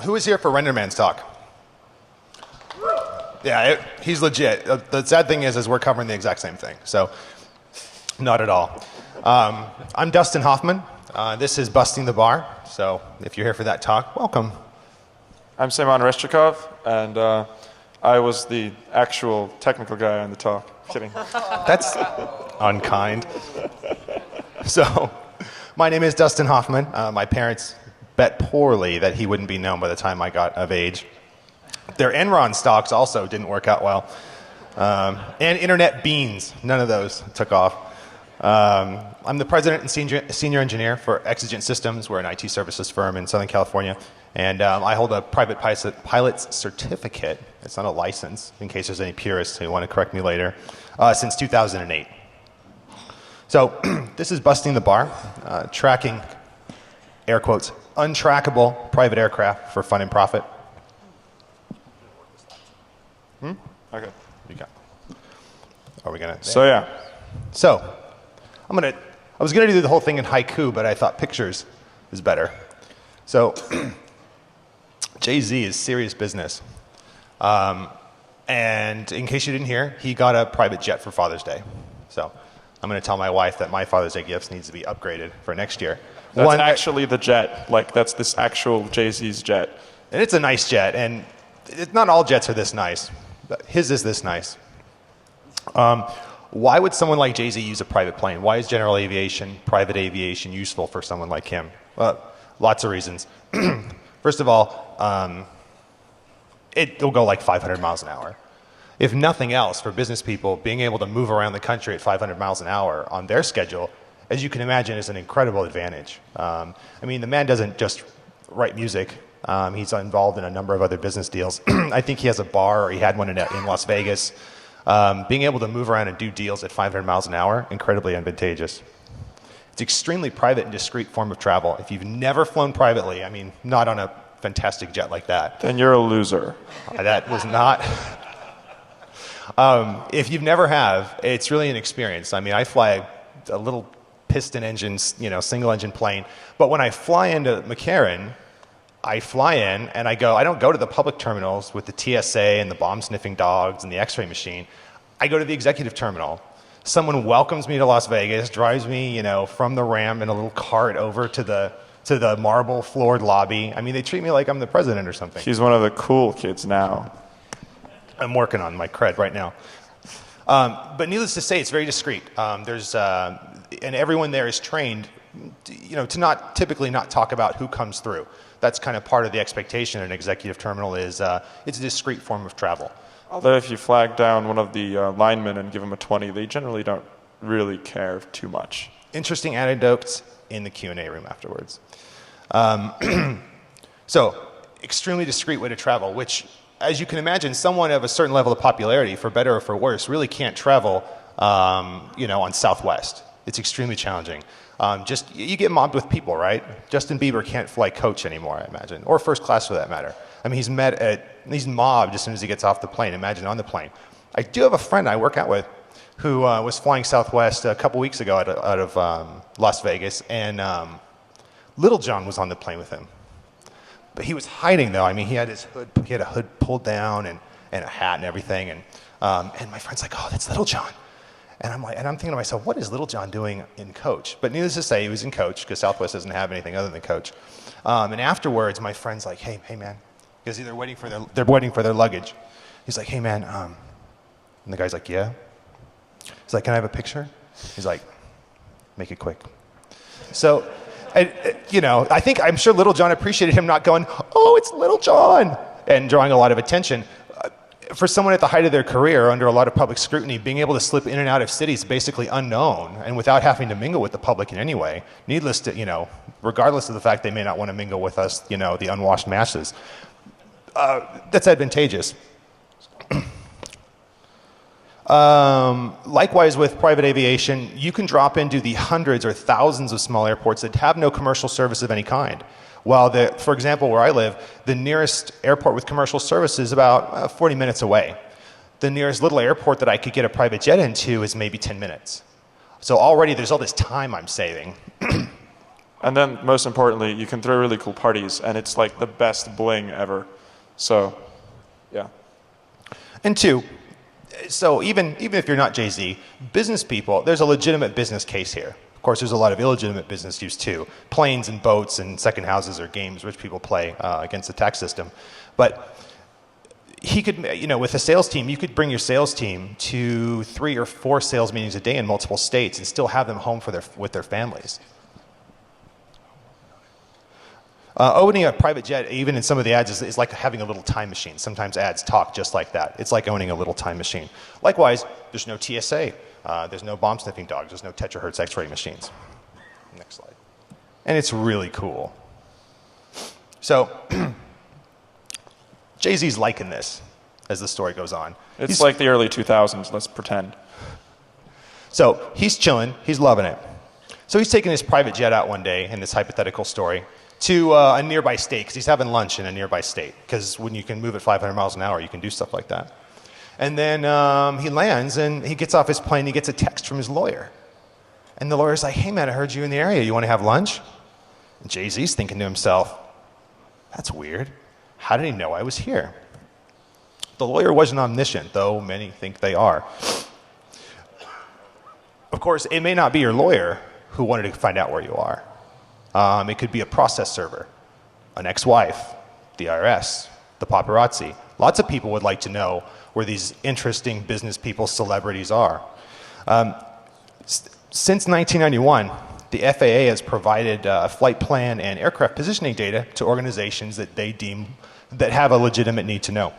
Who is here for Renderman's talk? Yeah, he's legit. The sad thing is we're covering the exact same thing, so not at all. I'm Dustin Hoffman. This is Busting the Bar, so if you're here for that talk, welcome. I'm Semyon Reshchikov, and I was the actual technical guy on the talk. Kidding. That's unkind. So, my name is Dustin Hoffman. My parents bet poorly that he wouldn't be known by the time I got of age. Their Enron stocks also didn't work out well. And internet beans, none of those took off. I'm the president and senior engineer for Exigent Systems. We're an IT services firm in Southern California. And I hold a private pilot's certificate. It's not a license, in case there's any purists who want to correct me later, since 2008. So this is Busting the Bar, tracking, air quotes, untrackable private aircraft for fun and profit. Okay. You got. Are we gonna? So yeah. So I was gonna do the whole thing in haiku, but I thought pictures is better. So Jay-Z is serious business. And in case you didn't hear, he got a private jet for Father's Day. So I'm going to tell my wife that my Father's Day gifts needs to be upgraded for next year. That's actually the jet. Like, that's this actual Jay-Z's jet. And it's a nice jet, and not all jets are this nice. His is this nice. Why would someone like Jay-Z use a private plane? Why is general aviation, private aviation useful for someone like him? Lots of reasons. First of all, it'll go like 500 miles an hour. If nothing else, for business people, being able to move around the country at 500 miles an hour on their schedule, as you can imagine, is an incredible advantage. I mean, the man doesn't just write music. He's involved in a number of other business deals. I think he has a bar, or he had one in Las Vegas. Being able to move around and do deals at 500 miles an hour, incredibly advantageous. It's extremely private and discreet form of travel. If you've never flown privately, I mean, not on a fantastic jet like that. Then you're a loser. That was not. If you've never have, it's really an experience. I mean, I fly a little piston engine, single engine plane. But when I fly into McCarran, I fly in and I don't go to the public terminals with the TSA and the bomb sniffing dogs and the x-ray machine. I go to the executive terminal. Someone welcomes me to Las Vegas, drives me, from the ramp in a little cart over to the marble floored lobby. I mean, they treat me like I'm the president or something. He's one of the cool kids now. I'm working on my cred right now. But needless to say, it's very discreet. And everyone there is trained, to typically not talk about who comes through. That's kind of part of the expectation in an executive terminal is it's a discreet form of travel. Although if you flag down one of the linemen and give them a 20, they generally don't really care too much. Interesting anecdotes in the Q&A room afterwards. So, extremely discreet way to travel, which, as you can imagine, someone of a certain level of popularity, for better or for worse, really can't travel, on Southwest. It's extremely challenging. You get mobbed with people, right? Justin Bieber can't fly coach anymore, I imagine, or first class for that matter. I mean, he's mobbed as soon as he gets off the plane. Imagine on the plane. I do have a friend I work out with who was flying Southwest a couple weeks ago out of Las Vegas, and Little John was on the plane with him. But he was hiding, though. I mean, he had a hood pulled down and a hat and everything. And my friend's like, "Oh, that's Little John." And I'm thinking to myself, what is Little John doing in coach? But needless to say, he was in coach because Southwest doesn't have anything other than coach. And afterwards, my friend's like, "Hey, man," because they're waiting for their luggage. He's like, "Hey, man," and the guy's like, "Yeah." He's like, "Can I have a picture?" He's like, "Make it quick." So, I'm sure Little John appreciated him not going, "Oh, it's Little John," and drawing a lot of attention. For someone at the height of their career, under a lot of public scrutiny, being able to slip in and out of cities basically unknown and without having to mingle with the public in any way, regardless of the fact they may not want to mingle with us, the unwashed masses, that's advantageous. Likewise with private aviation, you can drop into the hundreds or thousands of small airports that have no commercial service of any kind. While, for example, where I live, the nearest airport with commercial service is about 40 minutes away. The nearest little airport that I could get a private jet into is maybe 10 minutes. So already there's all this time I'm saving. And then, most importantly, you can throw really cool parties, and it's like the best bling ever. So, yeah. And two, so even if you're not Jay-Z, business people, there's a legitimate business case here. Of course, there's a lot of illegitimate business use too. Planes and boats and second houses are games rich people play against the tax system. But he could, with a sales team, you could bring your sales team to 3 or 4 sales meetings a day in multiple states and still have them home with their families. Owning a private jet, even in some of the ads, is like having a little time machine. Sometimes ads talk just like that. It's like owning a little time machine. Likewise, there's no TSA. There's no bomb sniffing dogs. There's no terahertz X-ray machines. Next slide. And it's really cool. So Jay-Z's liking this as the story goes on. It's like the early 2000s, let's pretend. So he's chilling. He's loving it. So he's taking his private jet out one day in this hypothetical story to a nearby state, because he's having lunch in a nearby state, because when you can move at 500 miles an hour, you can do stuff like that. And then he lands, and he gets off his plane, he gets a text from his lawyer. And the lawyer's like, hey man, I heard you in the area, you want to have lunch? And Jay-Z's thinking to himself, that's weird. How did he know I was here? The lawyer wasn't omniscient, though many think they are. Of course, it may not be your lawyer who wanted to find out where you are. It could be a process server, an ex-wife, the IRS, the paparazzi. Lots of people would like to know where these interesting business people, celebrities are. Since 1991, the FAA has provided flight plan and aircraft positioning data to organizations that they deem that have a legitimate need to know.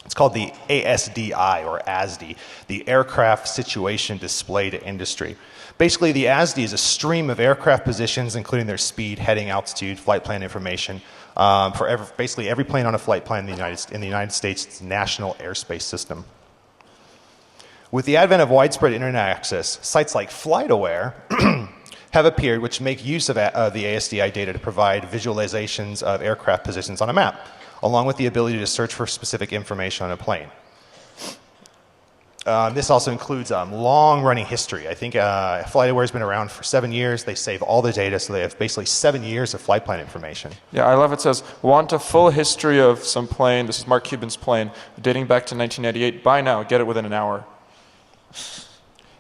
It's called the ASDI, or ASDI, the Aircraft Situation Display to Industry. Basically, the ASDI is a stream of aircraft positions, including their speed, heading, altitude, flight plan information, for basically every plane on a flight plan in the United States National Airspace System. With the advent of widespread internet access, sites like FlightAware have appeared, which make use of the ASDI data to provide visualizations of aircraft positions on a map, along with the ability to search for specific information on a plane. This also includes long-running history. I think FlightAware has been around for 7 years. They save all the data, so they have basically 7 years of flight plan information. Yeah, I love it. Says, want a full history of some plane. This is Mark Cuban's plane, dating back to 1998. Buy now, get it within an hour.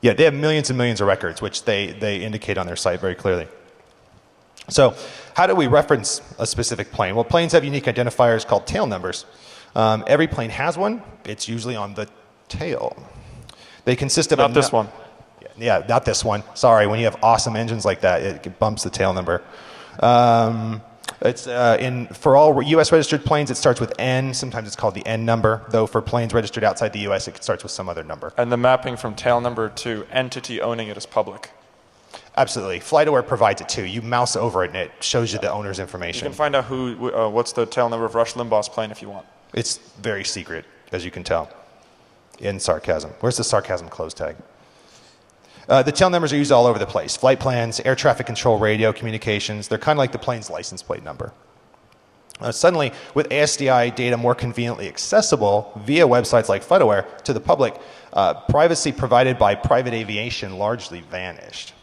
Yeah, they have millions and millions of records, which they indicate on their site very clearly. So how do we reference a specific plane? Well, planes have unique identifiers called tail numbers. Every plane has one. It's usually on the tail. They consist of not this one. Yeah, not this one. Sorry, when you have awesome engines like that, it bumps the tail number. For all U.S. registered planes, it starts with N. Sometimes it's called the N number, though for planes registered outside the U.S., it starts with some other number. And the mapping from tail number to entity owning it is public. Absolutely. FlightAware provides it too. You mouse over it and it shows you the owner's information. You can find out what's the tail number of Rush Limbaugh's plane if you want. It's very secret, as you can tell. In sarcasm. Where's the sarcasm close tag? The tail numbers are used all over the place. Flight plans, air traffic control, radio communications. They're kind of like the plane's license plate number. Suddenly, with ASDI data more conveniently accessible via websites like FlightAware to the public, privacy provided by private aviation largely vanished.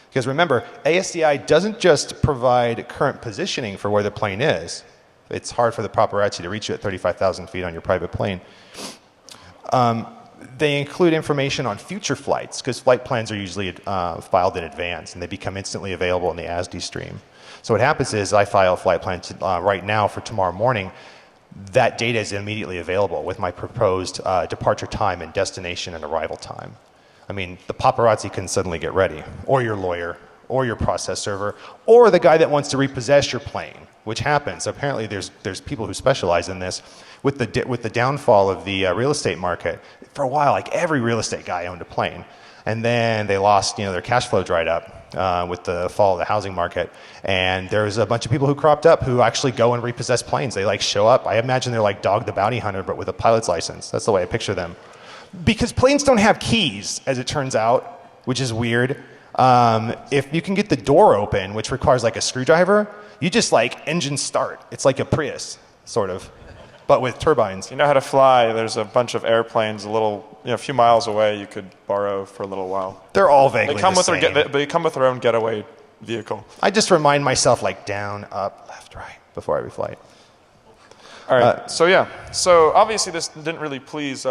Because remember, ASDI doesn't just provide current positioning for where the plane is. It's hard for the paparazzi to reach you at 35,000 feet on your private plane. They include information on future flights, because flight plans are usually filed in advance, and they become instantly available in the ASDI stream. So what happens is I file a flight plan right now for tomorrow morning. That data is immediately available with my proposed departure time and destination and arrival time. I mean, the paparazzi can suddenly get ready, or your lawyer, or your process server, or the guy that wants to repossess your plane, which happens. Apparently there's people who specialize in this. With the downfall of the real estate market, for a while, like every real estate guy owned a plane. And then they lost, their cash flow dried up with the fall of the housing market. And there's a bunch of people who cropped up who actually go and repossess planes. They show up. I imagine they're like Dog the Bounty Hunter, but with a pilot's license. That's the way I picture them. Because planes don't have keys, as it turns out, which is weird. If you can get the door open, which requires a screwdriver, you just engine start. It's like a Prius, sort of, but with turbines. You know how to fly. There's a bunch of airplanes a few miles away you could borrow for a little while. They're all vaguely the same. They come with their own getaway vehicle. I just remind myself like down, up, left, right before every flight. All right. So obviously this didn't really please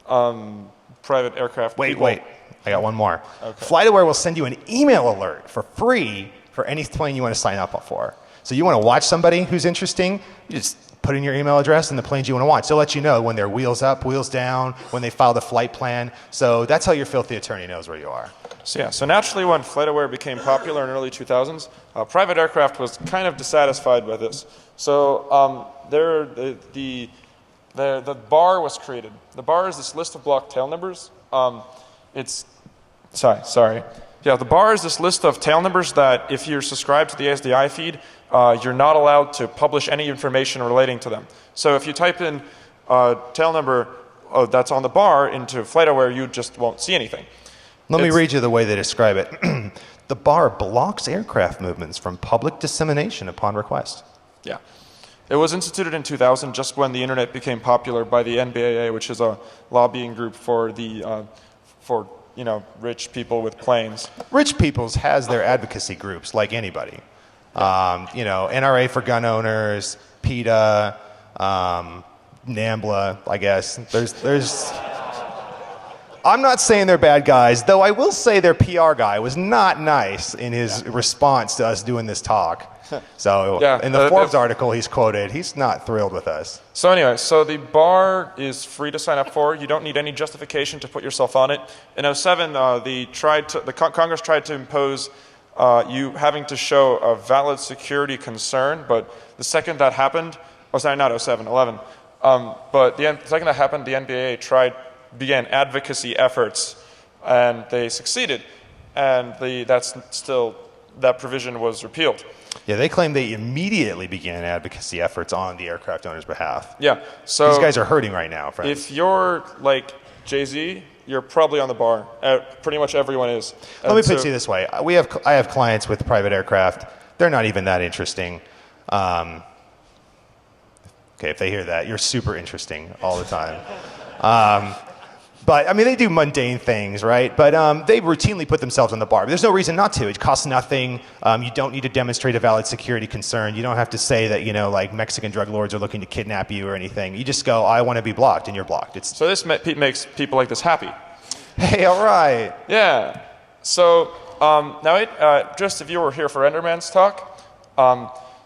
private aircraft people. Wait. I got one more. Okay. FlightAware will send you an email alert for free for any plane you want to sign up for. So you want to watch somebody who's interesting, you just put in your email address and the planes you want to watch. They'll let you know when they're wheels up, wheels down, when they file the flight plan. So that's how your filthy attorney knows where you are. So naturally when FlightAware became popular in early 2000s, private aircraft was kind of dissatisfied by this. So the BARR was created. The BARR is this list of block tail numbers. The BARR is this list of tail numbers that if you're subscribed to the SDI feed, you're not allowed to publish any information relating to them. So if you type in tail number that's on the BARR into FlightAware, you just won't see anything. Let me read you the way they describe it. The BARR blocks aircraft movements from public dissemination upon request. Yeah. It was instituted in 2000, just when the internet became popular by the NBAA, which is a lobbying group for the rich people with planes. Rich Peoples has their advocacy groups like anybody. NRA for gun owners, PETA, NAMBLA, I guess. There's I'm not saying they're bad guys, though I will say their PR guy was not nice in his response to us doing this talk. So in the Forbes article he's quoted, he's not thrilled with us. So anyway, the BARR is free to sign up for. You don't need any justification to put yourself on it. In 2007, Congress tried to impose you having to show a valid security concern, but the second that happened, not 2007, 11. But the second that happened, the NBAA began advocacy efforts, and they succeeded, and that provision was repealed. Yeah, they claim they immediately began advocacy efforts on the aircraft owner's behalf. Yeah, so these guys are hurting right now, friends. If you're like Jay-Z, you're probably on the BARR. Pretty much everyone is. Let me put it this way: I have clients with private aircraft. They're not even that interesting. Okay, if they hear that, you're super interesting all the time. But, I mean, they do mundane things, right? But they routinely put themselves on the BARR. There's no reason not to. It costs nothing. You don't need to demonstrate a valid security concern. You don't have to say that, like Mexican drug lords are looking to kidnap you or anything. You just go, I want to be blocked, and you're blocked. So this makes people like this happy. Hey, all right. Yeah. So just if you were here for Enderman's talk,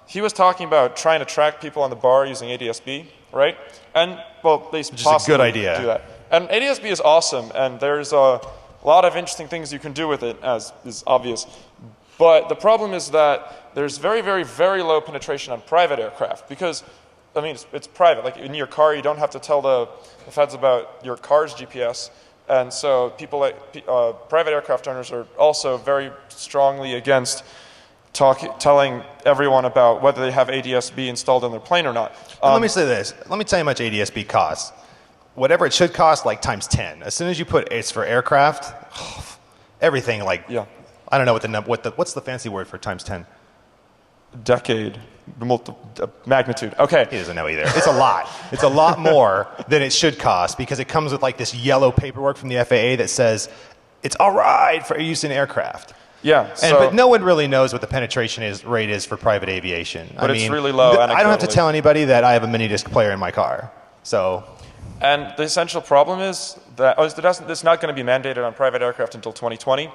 he was talking about trying to track people on the BARR using ADS-B, right? And, well, they possibly is a good idea. Do that. And ADS-B is awesome, and there's a lot of interesting things you can do with it, as is obvious. But the problem is that there's very, very, very low penetration on private aircraft because, I mean, it's private. Like in your car, you don't have to tell the feds about your car's GPS. And so people like private aircraft owners are also very strongly against telling everyone about whether they have ADS-B installed on their plane or not. Let me say this. Let me tell you how much ADS-B costs. Whatever it should cost, like times 10. As soon as you put it's for aircraft, everything like I don't know what's the fancy word for times 10? Decade, magnitude. Okay. He doesn't know either. It's a lot. It's a lot more than it should cost because it comes with like this yellow paperwork from the FAA that says it's all right for use in aircraft. Yeah. But no one really knows what the penetration rate is for private aviation. But it's really low. I don't have to tell anybody that I have a mini disc player in my car. So. And the essential problem is that it's not going to be mandated on private aircraft until 2020.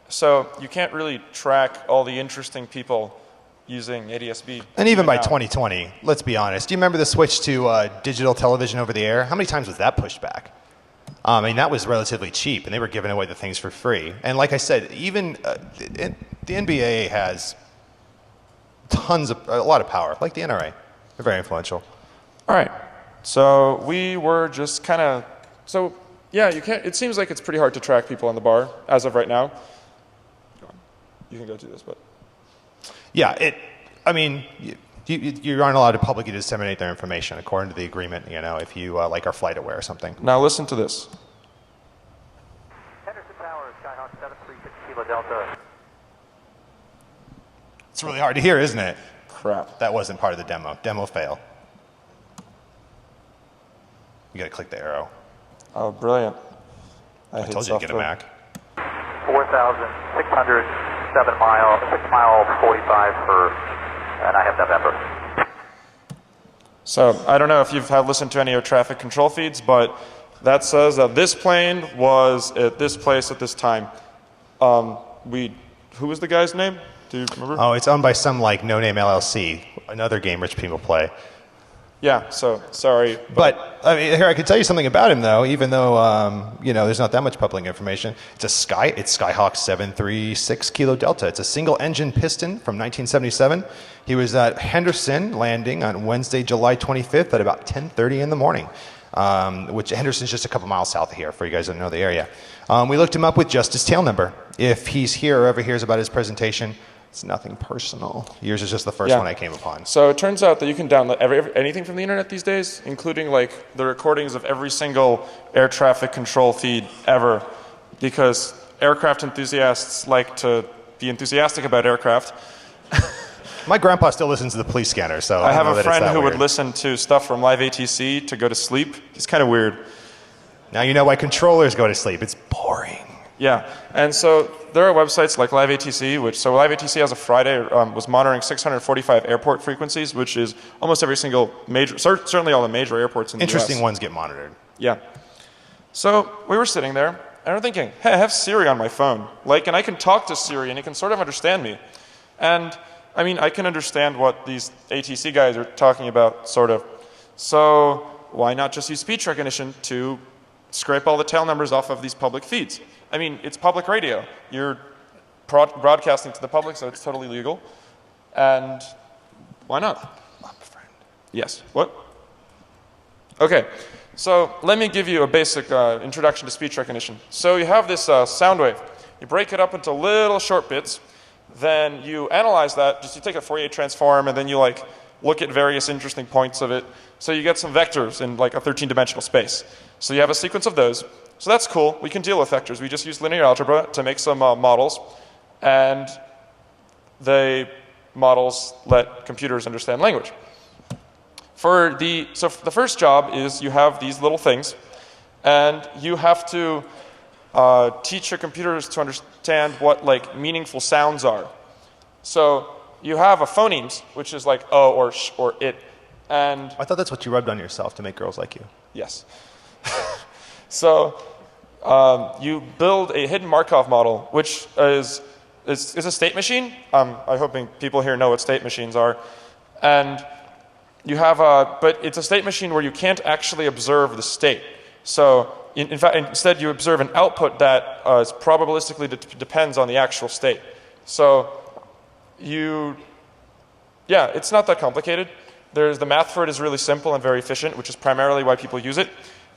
So you can't really track all the interesting people using ADS-B. And even by 2020, let's be honest. Do you remember the switch to digital television over the air? How many times was that pushed back? I mean, that was relatively cheap, and they were giving away the things for free. And like I said, even the NBA has a lot of power, like the NRA. They're very influential. All right. So we were just kind of, it seems like it's pretty hard to track people on the BARR as of right now. You can go do this, but. Yeah, you aren't allowed to publicly disseminate their information according to the agreement, if you are FlightAware or something. Now listen to this. Henderson Tower, Skyhawk 736 Kilo Delta. It's really hard to hear, isn't it? Crap. That wasn't part of the demo. Demo fail. You got to click the arrow. Oh, brilliant. I told you to get a Mac. 4,600 6 mile 45 for, and I have November. So I don't know if you've listened to any air traffic control feeds, but that says that this plane was at this place at this time. Who was the guy's name? Do you remember? Oh, it's owned by some like No Name LLC, another game rich people play. Yeah, so sorry. But I mean, here I can tell you something about him though, even though there's not that much public information. It's Skyhawk 736 Kilo Delta. It's a single engine piston from 1977. He was at Henderson landing on Wednesday, July 25th at about 10:30 in the morning, which Henderson's just a couple miles south of here for you guys that know the area. We looked him up with just his tail number. If he's here or ever hears about his presentation, it's nothing personal. Yours is just the first one I came upon. So it turns out that you can download anything from the internet these days, including like the recordings of every single air traffic control feed ever, because aircraft enthusiasts like to be enthusiastic about aircraft. My grandpa still listens to the police scanner, so I have know a that friend it's that who weird. would listen to stuff from live ATC to go to sleep. He's kind of weird. Now you know why controllers go to sleep. It's boring. Yeah, and so there are websites like Live ATC, so Live ATC as of Friday was monitoring 645 airport frequencies, which is almost every single major, certainly all the major airports in the US. Interesting ones get monitored. Yeah. So we were sitting there, and we're thinking, hey, I have Siri on my phone. And I can talk to Siri, and it can sort of understand me. And, I mean, I can understand what these ATC guys are talking about, sort of. So why not just use speech recognition to scrape all the tail numbers off of these public feeds? I mean, it's public radio. You're broadcasting to the public, so it's totally legal. And why not? I'm a friend. Yes. What? Okay. So let me give you a basic introduction to speech recognition. So you have this sound wave. You break it up into little short bits. Then you analyze that. You take a Fourier transform, and then you look at various interesting points of it. So you get some vectors in like a 13-dimensional space. So you have a sequence of those. So that's cool. We can deal with vectors. We just use linear algebra to make some models, and the models let computers understand language. So the first job is you have these little things, and you have to teach your computers to understand what meaningful sounds are. So you have a phonemes, which is like o or sh or it, and I thought that's what you rubbed on yourself to make girls like you. yes. So you build a hidden Markov model, which is a state machine. I'm hoping people here know what state machines are. And you have but it's a state machine where you can't actually observe the state. So in fact, instead you observe an output that is probabilistically depends on the actual state. So it's not that complicated. The math for it is really simple and very efficient, which is primarily why people use it.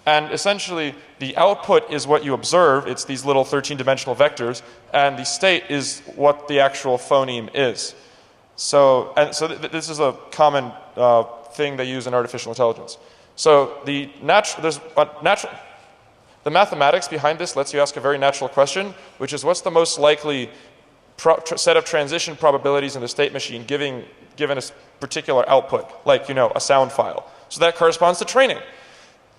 And essentially, the output is what you observe. It's these little 13-dimensional vectors, and the state is what the actual phoneme is. So this is a common thing they use in artificial intelligence. So the mathematics behind this lets you ask a very natural question, which is what's the most likely set of transition probabilities in the state machine given a particular output, like a sound file. So that corresponds to training.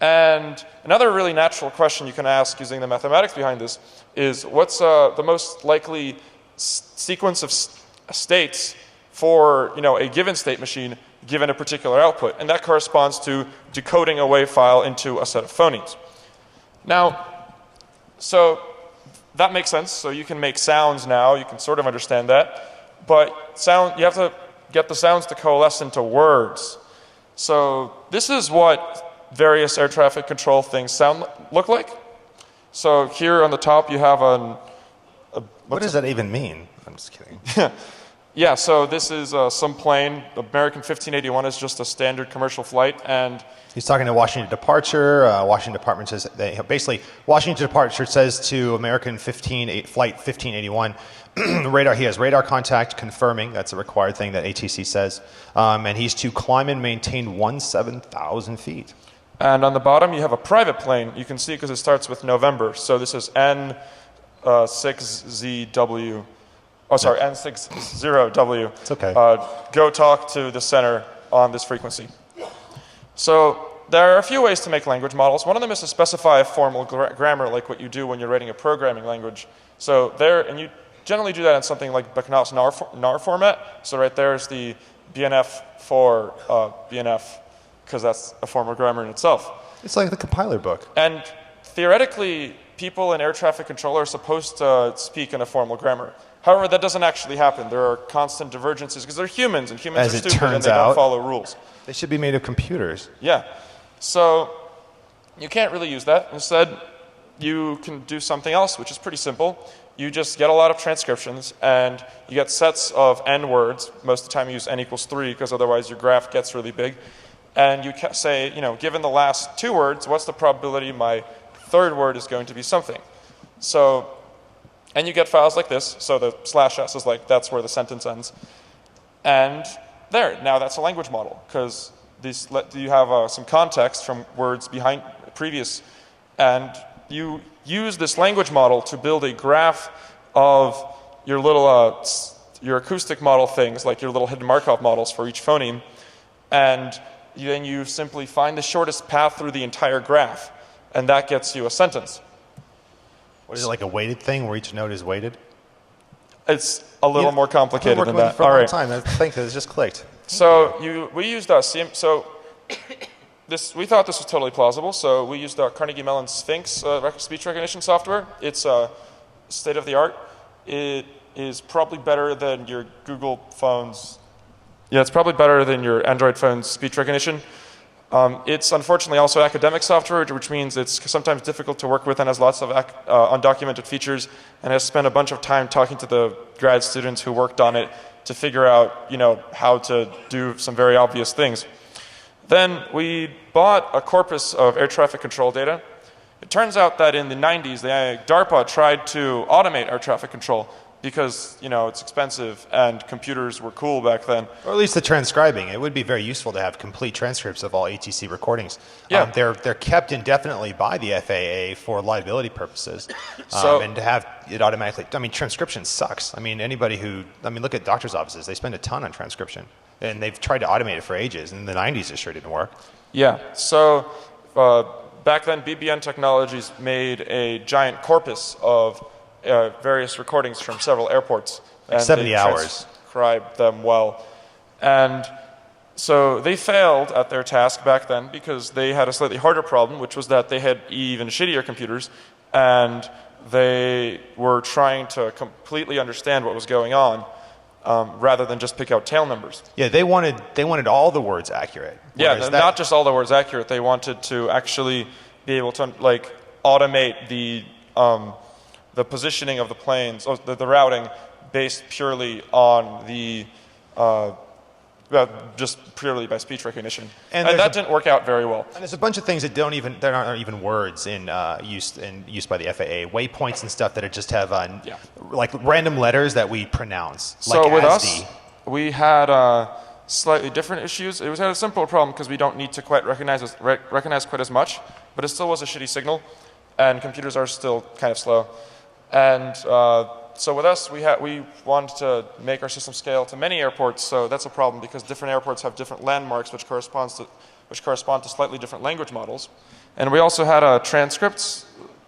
And another really natural question you can ask using the mathematics behind this is what's the most likely sequence of states for a given state machine given a particular output, and that corresponds to decoding a wave file into a set of phonemes. Now, so that makes sense. So you can make sounds now. You can sort of understand that, but you have to get the sounds to coalesce into words. So this is what various air traffic control things look like. So here on the top you have what does that even mean? I'm just kidding. Yeah, so this is some plane. The American 1581 is just a standard commercial flight, and he's talking to Washington Departure. Washington Department says basically Washington Departure says to American flight 1581, radar. He has radar contact confirming. That's a required thing that ATC says, and he's to climb and maintain 17,000 feet. And on the bottom, you have a private plane. You can see because it starts with November. So this is N6ZW. Oh, sorry, N60W. It's okay. Go talk to the center on this frequency. So there are a few ways to make language models. One of them is to specify a formal grammar, like what you do when you're writing a programming language. So generally do that in something like Becknoff's NAR format. So right there is the BNF for BNF, because that's a form of grammar in itself. It's like the compiler book. And theoretically, people in air traffic control are supposed to speak in a formal grammar. However, that doesn't actually happen. There are constant divergences because they're humans, and humans are stupid and they don't follow rules. They should be made of computers. Yeah. So you can't really use that. Instead, you can do something else, which is pretty simple. You just get a lot of transcriptions, and you get sets of n words. Most of the time you use n equals 3, because otherwise your graph gets really big. And you say, given the last 2 words, what's the probability my third word is going to be something? So, and you get files like this. So the /s is like, that's where the sentence ends. And there, now that's a language model, because you have some context from words behind previous, and you use this language model to build a graph of your little your acoustic model things, like your little hidden Markov models for each phoneme, and then you simply find the shortest path through the entire graph, and that gets you a sentence. What is it, like a weighted thing where each node is weighted? It's a little more complicated than that. For a long time. I think it just clicked. So we used CM. So we thought this was totally plausible. So we used Carnegie Mellon Sphinx speech recognition software. It's state of the art. It is probably better than your Google phone's. Yeah, it's probably better than your Android phone's speech recognition. It's unfortunately also academic software, which means it's sometimes difficult to work with and has lots of undocumented features, and has spent a bunch of time talking to the grad students who worked on it to figure out, how to do some very obvious things. Then we bought a corpus of air traffic control data. It turns out that in the 90s, DARPA tried to automate air traffic control because, it's expensive and computers were cool back then. Or at least the transcribing. It would be very useful to have complete transcripts of all ATC recordings. Yeah. They're kept indefinitely by the FAA for liability purposes. And to have it automatically, transcription sucks. Look at doctor's offices. They spend a ton on transcription. And they've tried to automate it for ages. In the 90s, it sure didn't work. Yeah. So back then, BBN Technologies made a giant corpus of various recordings from several airports. Like 70 hours. Transcribed them well. And so they failed at their task back then because they had a slightly harder problem, which was that they had even shittier computers, and they were trying to completely understand what was going on rather than just pick out tail numbers. Yeah, they wanted all the words accurate. Yeah, not just all the words accurate. They wanted to actually be able to automate the positioning of the planes, the routing, based purely on the just purely by speech recognition, and that didn't work out very well. And there's a bunch of things that aren't even words in use by the FAA. Waypoints and stuff that just have like random letters that we pronounce. So like with ASD. us, we had slightly different issues. It had a simple problem because we don't need to quite recognize quite as much, but it still was a shitty signal, and computers are still kind of slow. And so with us, we wanted to make our system scale to many airports. So that's a problem because different airports have different landmarks, which correspond to slightly different language models. And we also had transcripts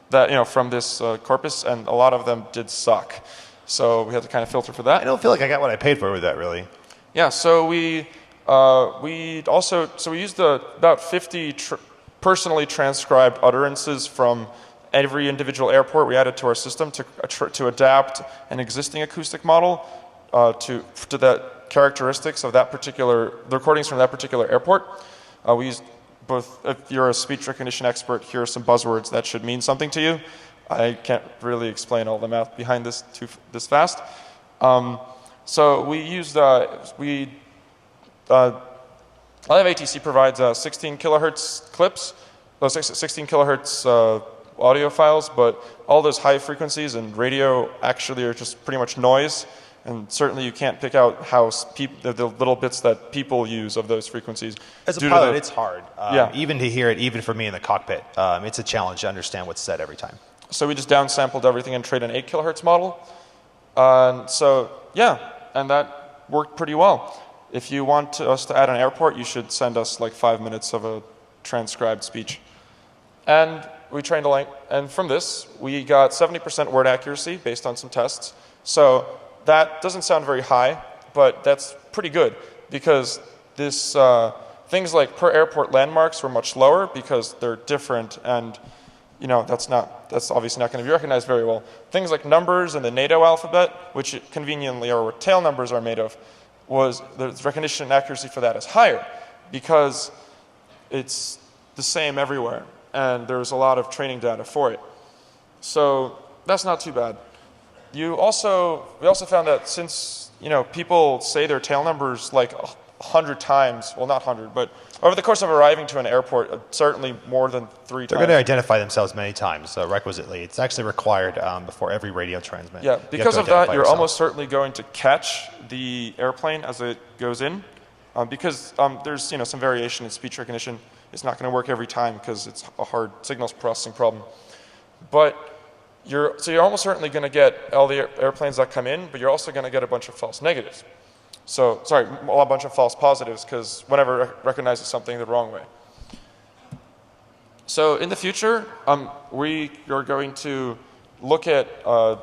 that from this corpus, and a lot of them did suck. So we had to kind of filter for that. I don't feel like I got what I paid for with that, really. Yeah. So we used about 50 personally transcribed utterances from every individual airport we added to our system to adapt an existing acoustic model to the characteristics of the recordings from that particular airport. We used both. If you're a speech recognition expert, here are some buzzwords that should mean something to you. I can't really explain all the math behind this this fast. So we used a lot of ATC provides 16 kilohertz clips, those 16 kilohertz audio files, but all those high frequencies and radio actually are just pretty much noise, and certainly you can't pick out how the little bits that people use of those frequencies. As a pilot, it's hard. Yeah. Even to hear it, even for me in the cockpit, it's a challenge to understand what's said every time. So we just downsampled everything and trained an 8 kilohertz model. And that worked pretty well. If you want us to add an airport, you should send us like 5 minutes of a transcribed speech. And we trained and from this, we got 70% word accuracy based on some tests, So that doesn't sound very high, but that's pretty good because this things like per airport landmarks were much lower because they're different, and that's obviously not going to be recognized very well. Things like numbers in the NATO alphabet, which conveniently are what tail numbers are made of, the recognition accuracy for that is higher because it's the same everywhere, and there's a lot of training data for it. So that's not too bad. We also found that since people say their tail numbers like 100 times, well, not 100, but over the course of arriving to an airport, certainly more than 3 times. They're going to identify themselves many times, requisitely. It's actually required before every radio transmit. Yeah, because of that, you're almost certainly going to catch the airplane as it goes in, because there's some variation in speech recognition. It's not going to work every time because it's a hard signals processing problem. But you're almost certainly going to get all the airplanes that come in, but you're also going to get a bunch of false negatives. So, sorry, a bunch of false positives, because whenever it recognizes something the wrong way. So in the future, we are going to look at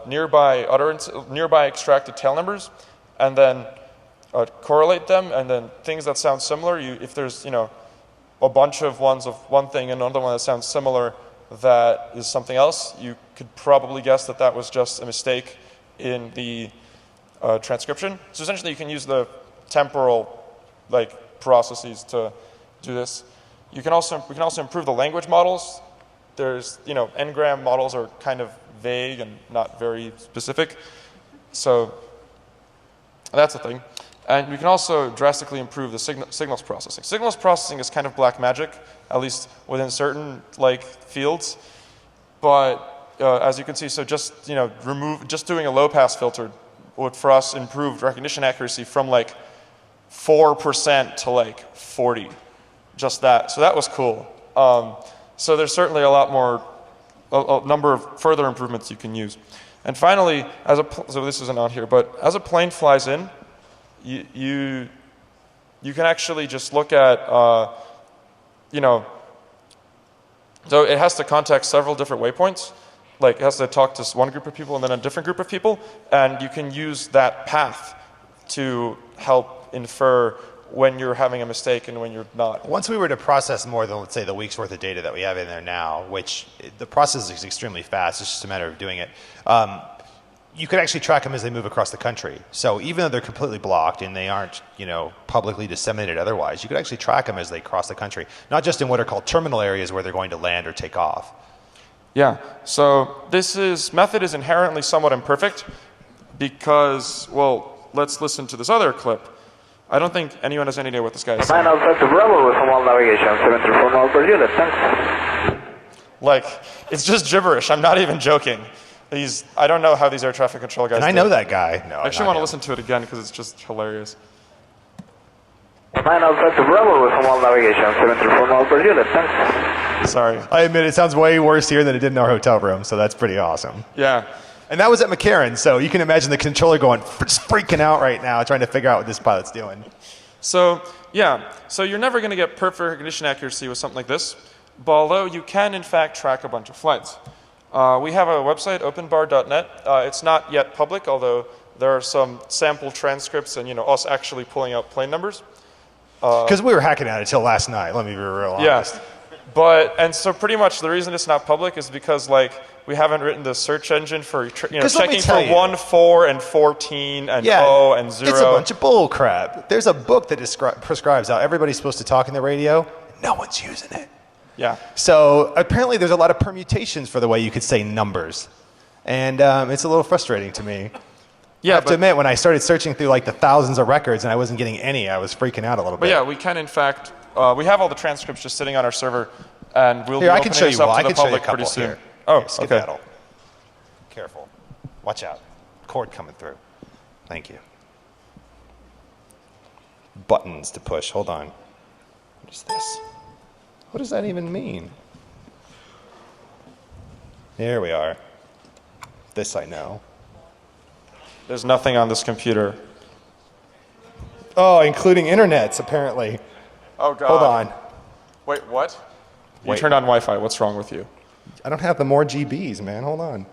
nearby extracted tail numbers, and then correlate them, and then things that sound similar. If there's a bunch of ones of one thing and another one that sounds similar that is something else, you could probably guess that that was just a mistake in the transcription. So essentially you can use the temporal processes to do this. We can also improve the language models. There's n-gram models are kind of vague and not very specific. So that's a thing. And we can also drastically improve the signals processing. Signals processing is kind of black magic, at least within certain fields. But as you can see, so just doing a low pass filter would for us improve recognition accuracy from 4% to 40, just that. So that was cool. So there's certainly a number of further improvements you can use. And finally, so this isn't on here, but as a plane flies in, you can actually just look at so it has to contact several different waypoints. It has to talk to one group of people and then a different group of people, and you can use that path to help infer when you're having a mistake and when you're not. Once we were to process more than, let's say, the week's worth of data that we have in there now, which the process is extremely fast, it's just a matter of doing it, you could actually track them as they move across the country. So even though they're completely blocked and they aren't, publicly disseminated otherwise, you could actually track them as they cross the country, not just in what are called terminal areas where they're going to land or take off. Yeah, so this method is inherently somewhat imperfect because, well, let's listen to this other clip. I don't think anyone has any idea what this guy is saying. 9 Alpha to Bravo with formal navigation, 74 miles per unit, thanks. It's just gibberish, I'm not even joking. I don't know how these air traffic control guys And I know that guy. No, I actually want to listen to it again because it's just hilarious. 9 Alpha to Bravo with formal navigation, 74 miles per unit, thanks. Sorry. I admit it sounds way worse here than it did in our hotel room, so that's pretty awesome. Yeah. And that was at McCarran, so you can imagine the controller just freaking out right now, trying to figure out what this pilot's doing. So, yeah. So you're never going to get perfect recognition accuracy with something like this, but although you can, in fact, track a bunch of flights. We have a website, openbar.net. It's not yet public, although there are some sample transcripts and us actually pulling out plane numbers. Because we were hacking at it till last night, let me be real honest. Yeah. And so pretty much the reason it's not public is because we haven't written the search engine for checking for 1, 4, and 14, and 0, and 0. It's a bunch of bull crap. There's a book that prescribes how everybody's supposed to talk in the radio. No one's using it. Yeah. So apparently there's a lot of permutations for the way you could say numbers. And it's a little frustrating to me. Yeah, I have to admit, when I started searching through the thousands of records and I wasn't getting any, I was freaking out a little bit. But yeah, we can in fact, we have all the transcripts just sitting on our server, and we'll be opening this up to the public pretty soon. Here. Oh, here, skedaddle. Careful. Watch out. Cord coming through. Thank you. Buttons to push. Hold on. What is this? What does that even mean? There we are. This I know. There's nothing on this computer. Oh, including internets, apparently. Oh, God. Hold on. Wait, what? You turned on Wi-Fi. What's wrong with you? I don't have the more GBs, man. Hold on.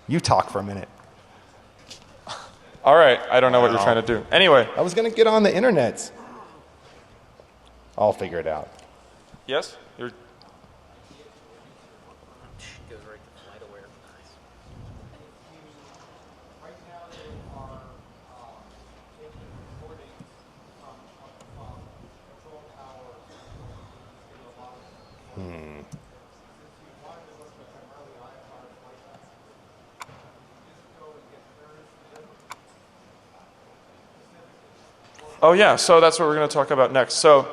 You talk for a minute. All right, I don't know what you're trying to do. Anyway. I was going to get on the internet. I'll figure it out. Yes? You're... Oh yeah, so that's what we're going to talk about next. So,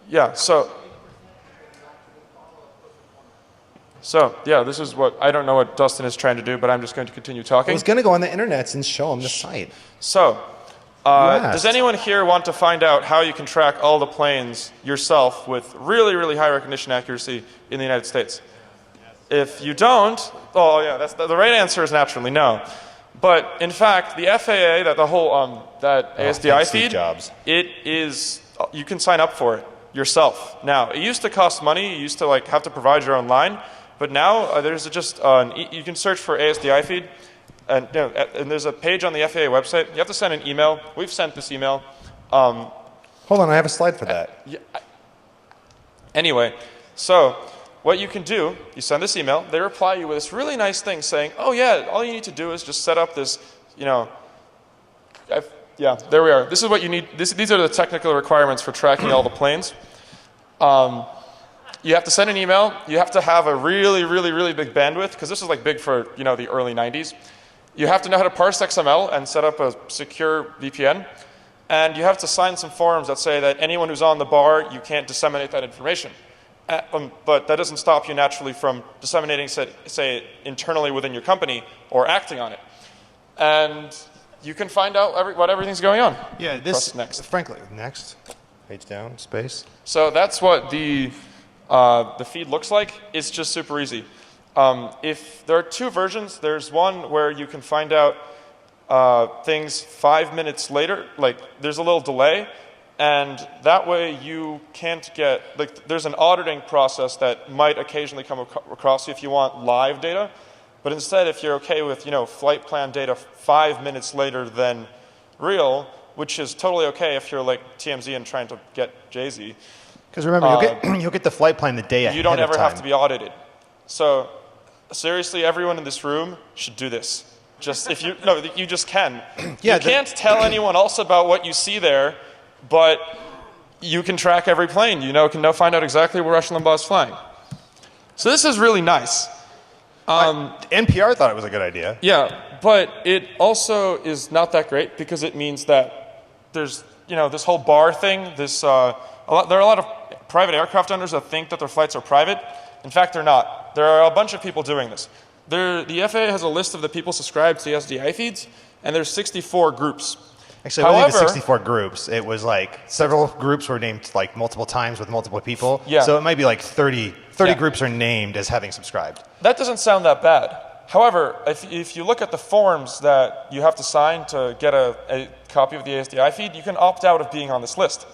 yeah, so yeah, this is what, I don't know what Dustin is trying to do, but I'm just going to continue talking. I was going to go on the internet and show him the site. So, does anyone here want to find out how you can track all the planes yourself with really, really high recognition accuracy in the United States? If you don't, oh yeah, that's the right answer is naturally no. But in fact, the FAA, that the whole that ASDI feed, it is, you can sign up for it yourself. Now, it used to cost money. You used to like have to provide your own line, but now there's just you can search for ASDI feed, and, you know, and there's a page on the FAA website. You have to send an email. We've sent this email. Hold on, I have a slide for that. Yeah, anyway, so what you can do, you send this email, they reply you with this really nice thing saying, oh yeah, all you need to do is just set up this, you know, yeah, there we are. This is what you need. These are the technical requirements for tracking all the planes. You have to send an email. You have to have a really, really, really big bandwidth, because this is like big for, you know, the early 90s. You have to know how to parse XML and set up a secure VPN. And you have to sign some forms that say that anyone who's on the BARR, you can't disseminate that information. But that doesn't stop you naturally from disseminating, say, internally within your company or acting on it. And you can find out what everything's going on. Yeah, this, next. frankly, next. Page down, space. So that's what the feed looks like. It's just super easy. If there are two versions, there's one where you can find out things 5 minutes later, like there's a little delay. And that way you can't get, like, there's an auditing process that might occasionally come across you if you want live data. But instead, if you're okay with, you know, flight plan data 5 minutes later than real, which is totally okay if you're like TMZ and trying to get Jay-Z. Because remember, you'll get the flight plan the day ahead of time. You don't ever have to be audited. So seriously, everyone in this room should do this. Just if you, no, you just can. Yeah, you can't tell anyone else about what you see there. But you can track every plane. You know, can now find out exactly where Rush Limbaugh is flying. So this is really nice. NPR thought it was a good idea. Yeah, but it also is not that great because it means that there's, you know, this whole BARR thing. This there are a lot of private aircraft owners that think that their flights are private. In fact, they're not. There are a bunch of people doing this. The FAA has a list of the people subscribed to the SDI feeds, and there's 64 groups. Actually, it wasn't even 64 groups. It was like several groups were named like multiple times with multiple people. Yeah. So it might be like 30 groups are named as having subscribed. That doesn't sound that bad. However, if you look at the forms that you have to sign to get a copy of the ASDI feed, you can opt out of being on this list.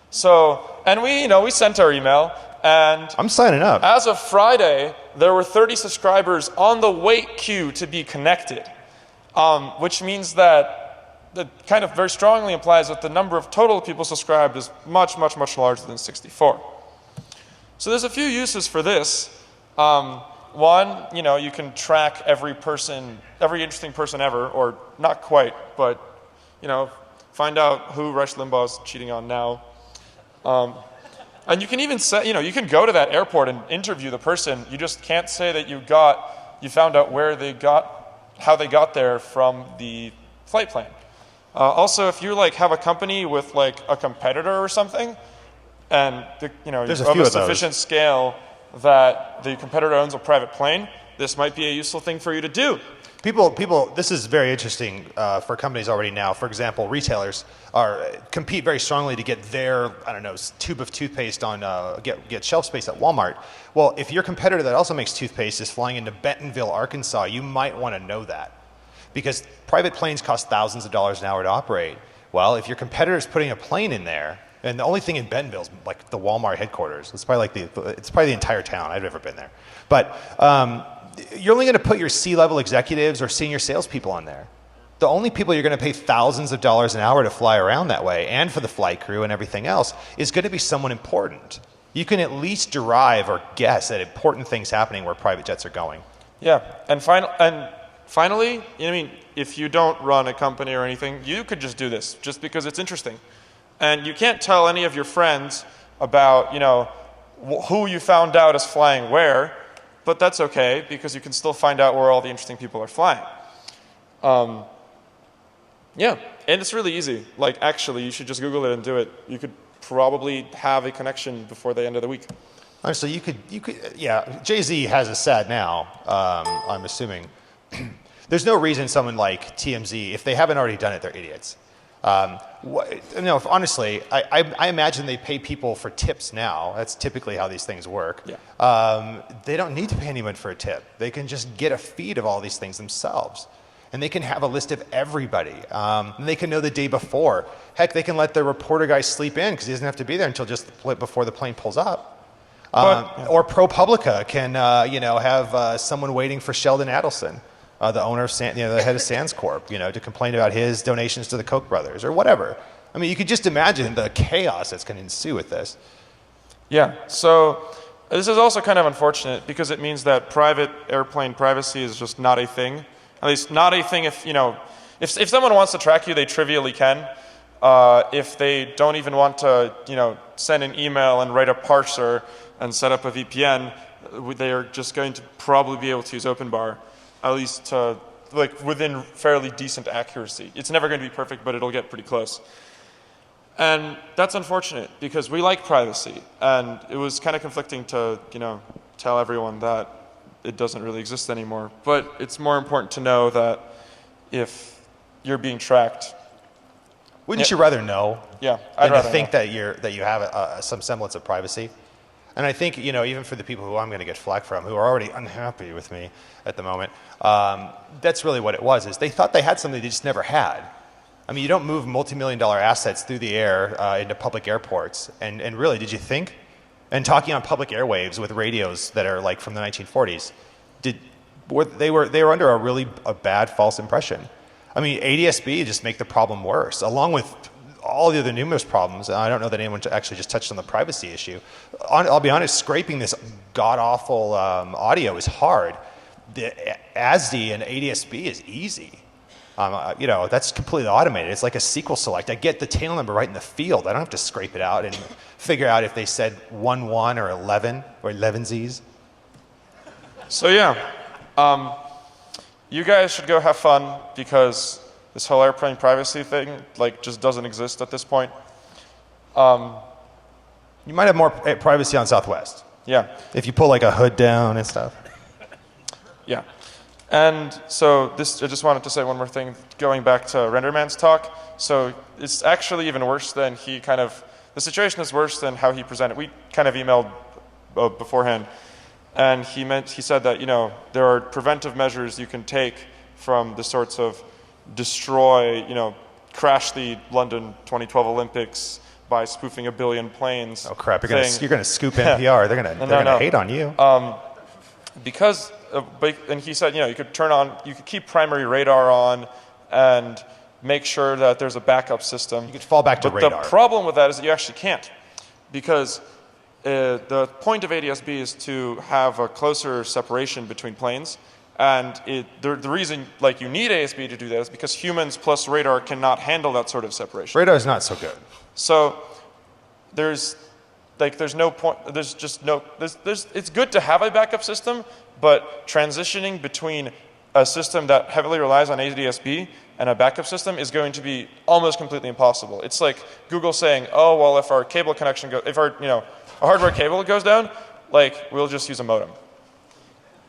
So, and we sent our email, and I'm signing up. As of Friday, there were 30 subscribers on the wait queue to be connected, which means that kind of very strongly implies that the number of total people subscribed is much, much, much larger than 64. So there's a few uses for this. One, you know, you can track every interesting person ever, or not quite, but, you know, find out who Rush Limbaugh is cheating on now. And you can even say, you know, you can go to that airport and interview the person. You just can't say that you found out how they got there from the flight plan. Also, if you like have a company with like a competitor or something, and you have a sufficient scale that the competitor owns a private plane, this might be a useful thing for you to do. This is very interesting for companies already now. For example, retailers compete very strongly to get their, tube of toothpaste on, get shelf space at Walmart. Well, if your competitor that also makes toothpaste is flying into Bentonville, Arkansas, you might want to know that. Because private planes cost thousands of dollars an hour to operate. Well, if your competitor is putting a plane in there, and the only thing in Bentonville is like the Walmart headquarters. It's probably the entire town. I've never been there. But you're only going to put your C-level executives or senior salespeople on there. The only people you're going to pay thousands of dollars an hour to fly around that way, and for the flight crew and everything else, is going to be someone important. You can at least derive or guess at important things happening where private jets are going. Yeah, and finally, I mean, if you don't run a company or anything, you could just do this, just because it's interesting. And you can't tell any of your friends about, who you found out is flying where, but that's okay, because you can still find out where all the interesting people are flying. Yeah, and it's really easy. Like, actually, you should just Google it and do it. You could probably have a connection before the end of the week. Honestly, you could, yeah, Jay-Z has a SAT now, I'm assuming. There's no reason someone like TMZ, if they haven't already done it, they're idiots. Honestly, I imagine they pay people for tips now. That's typically how these things work. Yeah. They don't need to pay anyone for a tip. They can just get a feed of all these things themselves. And they can have a list of everybody. And they can know the day before. Heck, they can let the reporter guy sleep in because he doesn't have to be there until just before the plane pulls up. Or ProPublica can, have someone waiting for Sheldon Adelson, the owner of the head of Sands Corp, to complain about his donations to the Koch brothers or whatever. I mean, you could just imagine the chaos that's going to ensue with this. Yeah. So this is also kind of unfortunate because it means that private airplane privacy is just not a thing. At least not a thing if someone wants to track you, they trivially can. If they don't even want to, send an email and write a parser and set up a VPN, they are just going to probably be able to use OpenBAR, at least to, within fairly decent accuracy. It's never going to be perfect, but it'll get pretty close. And that's unfortunate because we like privacy, and it was kind of conflicting to, tell everyone that it doesn't really exist anymore. But it's more important to know that if you're being tracked. Wouldn't you rather know? Yeah, I'd rather think that you have some semblance of privacy. And I think, even for the people who I'm going to get flack from, who are already unhappy with me at the moment, that's really what it was, is they thought they had something they just never had. I mean, you don't move multi-million-dollar assets through the air into public airports. And really, did you think? And talking on public airwaves with radios that are from the 1940s, they were under a bad false impression. I mean, ADS-B just make the problem worse, along with all the other numerous problems. I don't know that anyone actually just touched on the privacy issue. I'll be honest, scraping this god-awful audio is hard. The ASD and ADS-B is easy. That's completely automated. It's like a SQL select. I get the tail number right in the field. I don't have to scrape it out and figure out if they said 11 or 11 or 11Zs. So yeah, you guys should go have fun because this whole airplane privacy thing just doesn't exist at this point. You might have more privacy on Southwest. Yeah. If you pull a hood down and stuff. Yeah. And so I just wanted to say one more thing, going back to RenderMan's talk. So it's actually even worse than the situation is worse than how he presented. We kind of emailed beforehand, and he said that, there are preventive measures you can take from the sorts of destroy, crash the London 2012 Olympics by spoofing 1 billion planes. Oh crap, you're gonna scoop NPR. They're gonna hate on you. And he said, you could keep primary radar on and make sure that there's a backup system. You could fall back to radar. But the problem with that is that you actually can't, because the point of ADS-B is to have a closer separation between planes. And the reason you need ADS-B to do that is because humans plus radar cannot handle that sort of separation. Radar is not so good. So there's no point. It's good to have a backup system, but transitioning between a system that heavily relies on ADS-B and a backup system is going to be almost completely impossible. It's like Google saying, "Oh well, if our cable connection if our hardware cable goes down, we'll just use a modem."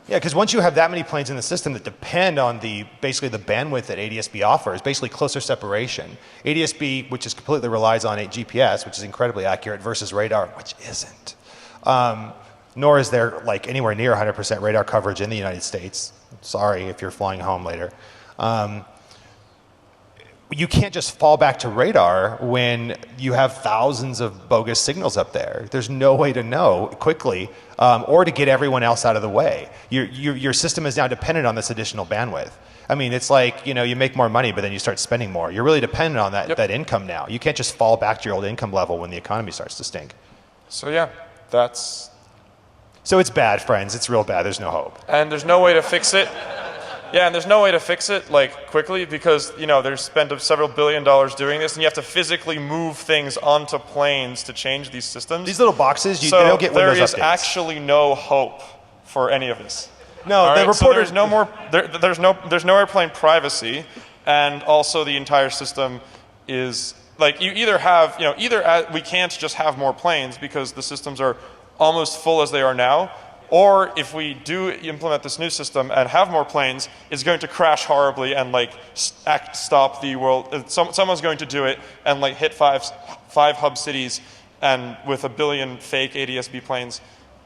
Yeah, because once you have that many planes in the system that depend on basically the bandwidth that ADS-B offers, basically closer separation. ADS-B, which completely relies on a GPS, which is incredibly accurate, versus radar, which isn't. Nor is there anywhere near 100% radar coverage in the United States. Sorry if you're flying home later. you can't just fall back to radar when you have thousands of bogus signals up there. There's no way to know quickly or to get everyone else out of the way. Your system is now dependent on this additional bandwidth. I mean, it's like, you make more money, but then you start spending more. You're really dependent on that income now. You can't just fall back to your old income level when the economy starts to stink. So yeah, that's... So it's bad, friends. It's real bad. There's no hope. And there's no way to fix it. Yeah, and there's no way to fix it quickly because they're spent several $1 billion doing this, and you have to physically move things onto planes to change these systems. These little boxes, they don't get there Windows is updates. Actually no hope for any of this. No, the reporters. So there's no airplane privacy, and also the entire system is you either have we can't just have more planes because the systems are almost full as they are now. Or if we do implement this new system and have more planes, it's going to crash horribly and stop the world. Someone's going to do it and hit five hub cities and with 1 billion fake ADS-B planes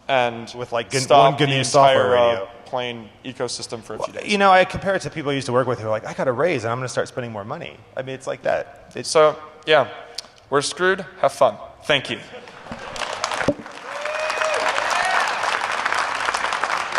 and with stop one the software entire radio. plane ecosystem for a few days. I compare it to people I used to work with who are like, I got a raise and I'm going to start spending more money. I mean, it's like that. So yeah, we're screwed. Have fun. Thank you.